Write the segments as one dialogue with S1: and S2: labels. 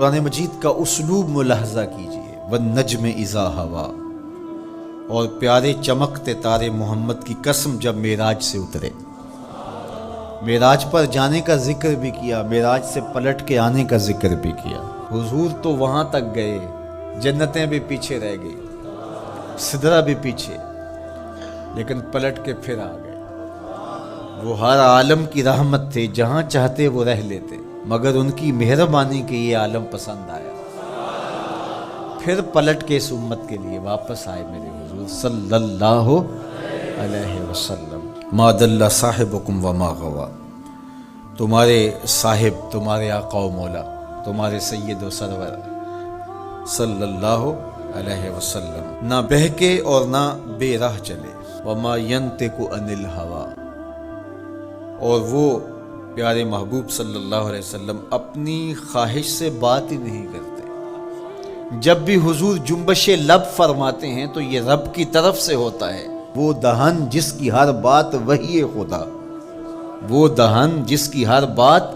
S1: قرآن مجید کا اسلوب ملاحظہ کیجئے، والنجم اذا ہوا، اور پیارے چمکتے تارے محمد کی قسم جب معراج سے اترے۔ معراج پر جانے کا ذکر بھی کیا، معراج سے پلٹ کے آنے کا ذکر بھی کیا۔ حضور تو وہاں تک گئے، جنتیں بھی پیچھے رہ گئی، سدرہ بھی پیچھے، لیکن پلٹ کے پھر آ گئے۔ وہ ہر عالم کی رحمت تھے، جہاں چاہتے وہ رہ لیتے، مگر ان کی مہربانی کے یہ عالم پسند آیا، پھر پلٹ کے اس امت کے لیے واپس آئے میرے حضور صلی اللہ علیہ وسلم۔ ما دل صاحبکم وما غوا، تمہارے صاحب، تمہارے آقا و مولا، تمہارے سید و سرور صلی اللہ علیہ وسلم نہ بہکے اور نہ بے راہ چلے۔ وما ینطق عن الہوا، اور وہ پیارے محبوب صلی اللہ علیہ وسلم اپنی خواہش سے بات ہی نہیں کرتے۔ جب بھی حضور جنبش لب فرماتے ہیں تو یہ رب کی طرف سے ہوتا ہے۔ وہ دہن جس کی ہر بات وحی خدا، وہ دہن جس کی ہر بات،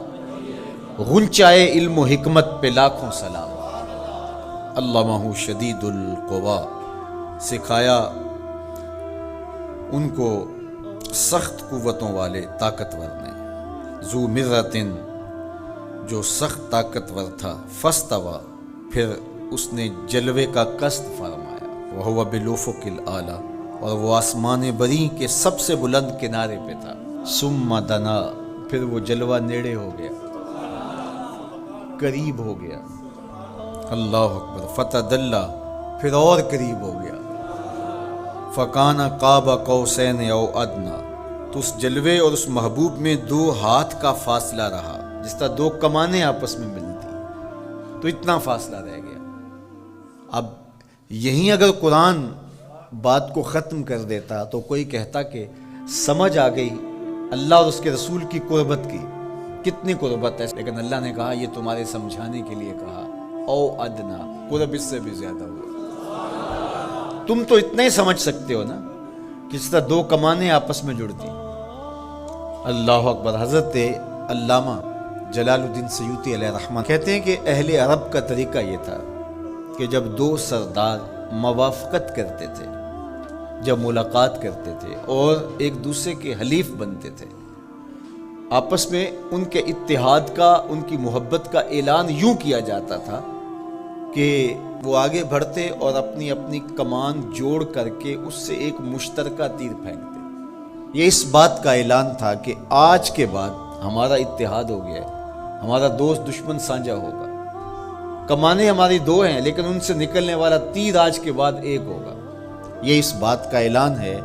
S1: غنچائے علم و حکمت پہ لاکھوں سلام۔ علمہ شدید القوا، سکھایا ان کو سخت قوتوں والے طاقتور نے۔ ذو مرتن، جو سخت طاقتور تھا، فاستوی، پھر اس نے جلوے کا قصد فرمایا۔ وہو بالافق الاعلی، اور وہ آسمان بری کے سب سے بلند کنارے پہ تھا۔ ثم دنا، پھر وہ جلوہ نیڑے ہو گیا، قریب ہو گیا۔ اللہ اکبر۔ فتدلی، پھر اور قریب ہو گیا۔ فکان قاب قوسین او ادنی، تو اس جلوے اور اس محبوب میں 2 ہاتھ کا فاصلہ رہا، جس طرح 2 کمانیں آپس میں ملتی، تو اتنا فاصلہ رہ گیا۔ اب یہیں اگر قرآن بات کو ختم کر دیتا تو کوئی کہتا کہ سمجھ آ گئی اللہ اور اس کے رسول کی قربت کی، کتنی قربت ہے، لیکن اللہ نے کہا یہ تمہارے سمجھانے کے لیے کہا۔ او ادنا، قرب اس سے بھی زیادہ ہوا۔ تم تو اتنا ہی سمجھ سکتے ہو نا، کس طرح 2 کمانیں آپس میں جڑتی۔ اللہ اکبر۔ حضرت علامہ جلال الدین سیوطی علیہ الرحمہ کہتے ہیں کہ اہل عرب کا طریقہ یہ تھا کہ جب 2 سردار موافقت کرتے تھے، جب ملاقات کرتے تھے اور ایک دوسرے کے حلیف بنتے تھے، آپس میں ان کے اتحاد کا، ان کی محبت کا اعلان یوں کیا جاتا تھا کہ وہ آگے بڑھتے اور اپنی اپنی کمان جوڑ کر کے اس سے ایک مشترکہ تیر پھینکتے۔ یہ اس بات کا اعلان تھا کہ آج کے بعد ہمارا اتحاد ہو گیا ہے، ہمارا دوست دشمن سانجا ہوگا۔ کمانیں ہماری 2 ہیں، لیکن ان سے نکلنے والا تیر آج کے بعد ایک ہوگا۔ یہ اس بات کا اعلان ہے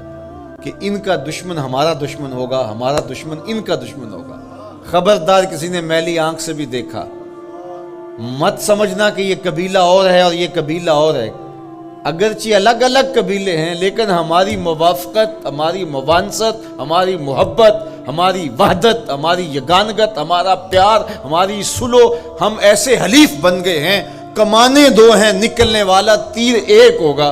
S1: کہ ان کا دشمن ہمارا دشمن ہوگا، ہمارا دشمن ان کا دشمن ہوگا۔ خبردار کسی نے میلی آنکھ سے بھی دیکھا، مت سمجھنا کہ یہ قبیلہ اور ہے اور یہ قبیلہ اور ہے۔ اگرچہ الگ الگ قبیلے ہیں، لیکن ہماری موافقت، ہماری موانست، ہماری محبت، ہماری وحدت، ہماری یگانگت، ہمارا پیار، ہماری سلو، ہم ایسے حلیف بن گئے ہیں، کمانیں 2 ہیں، نکلنے والا تیر ایک ہوگا۔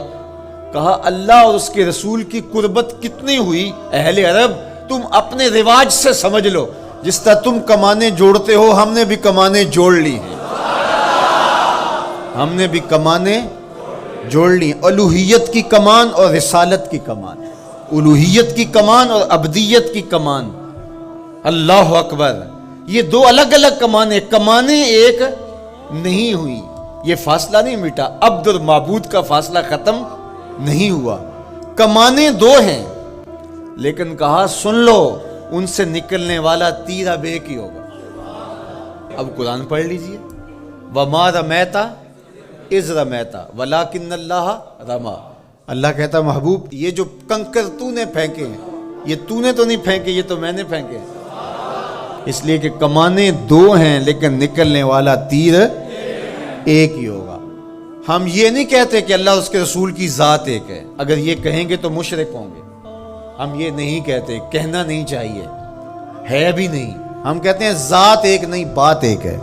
S1: کہا اللہ اور اس کے رسول کی قربت کتنی ہوئی اہل عرب، تم اپنے رواج سے سمجھ لو، جس طرح تم کمانیں جوڑتے ہو ہم نے بھی کمانیں جوڑ لی ہیں، ہم نے بھی کمانیں جوڑ لی، الوہیت کی کمان اور رسالت کی کمان، الوہیت کی کمان اور عبدیت کی کمان۔ اللہ اکبر۔ یہ 2 الگ الگ کمانیں ایک نہیں ہوئی، یہ فاصلہ نہیں مٹا، عبد اور معبود کا فاصلہ ختم نہیں ہوا، کمانیں 2 ہیں، لیکن کہا سن لو ان سے نکلنے والا تیر اب ایک ہی ہوگا۔ اب قرآن پڑھ لیجئے۔ وما رمیت اذ رمیت ولکن اللہ رمی۔ اللہ کہتا محبوب یہ جو کنکر تو نے پھینکے ہیں، یہ تو نے تو نہیں پھینکے، یہ تو میں نے پھینکے ہیں، اس لیے کہ کمانیں 2 ہیں لیکن نکلنے والا تیر ایک ہی ہوگا۔ ہم یہ نہیں کہتے کہ اللہ اور اس کے رسول کی ذات ایک ہے، اگر یہ کہیں گے تو مشرک ہوں گے، ہم یہ نہیں کہتے، کہنا نہیں چاہیے، ہے بھی نہیں۔ ہم کہتے ہیں ذات ایک نہیں، بات ایک ہے۔